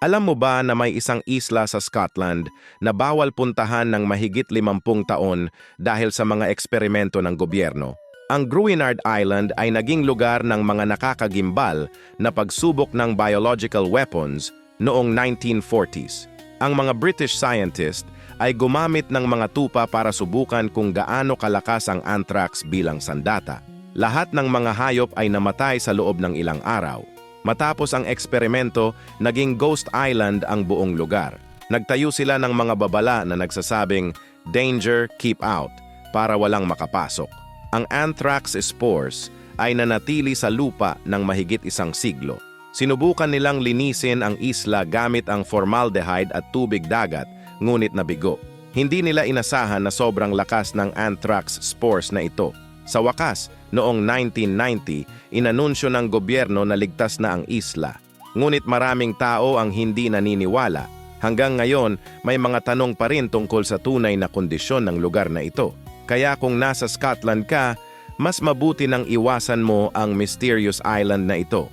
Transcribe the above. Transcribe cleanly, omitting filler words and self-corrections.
Alam mo ba na may isang isla sa Scotland na bawal puntahan ng mahigit 50 taon dahil sa mga eksperimento ng gobyerno? Ang Gruinard Island ay naging lugar ng mga nakakagimbal na pagsubok ng biological weapons noong 1940s. Ang mga British scientist ay gumamit ng mga tupa para subukan kung gaano kalakas ang anthrax bilang sandata. Lahat ng mga hayop ay namatay sa loob ng ilang araw. Matapos ang eksperimento, naging ghost island ang buong lugar. Nagtayo sila ng mga babala na nagsasabing, "Danger, keep out," para walang makapasok. Ang anthrax spores ay nanatili sa lupa ng mahigit 1 siglo. Sinubukan nilang linisin ang isla gamit ang formaldehyde at tubig dagat, ngunit nabigo. Hindi nila inasahan na sobrang lakas ng anthrax spores na ito. Sa wakas, noong 1990, inanunsyo ng gobyerno na ligtas na ang isla. Ngunit maraming tao ang hindi naniniwala. Hanggang ngayon, may mga tanong pa rin tungkol sa tunay na kondisyon ng lugar na ito. Kaya kung nasa Scotland ka, mas mabuti nang iwasan mo ang mysterious island na ito.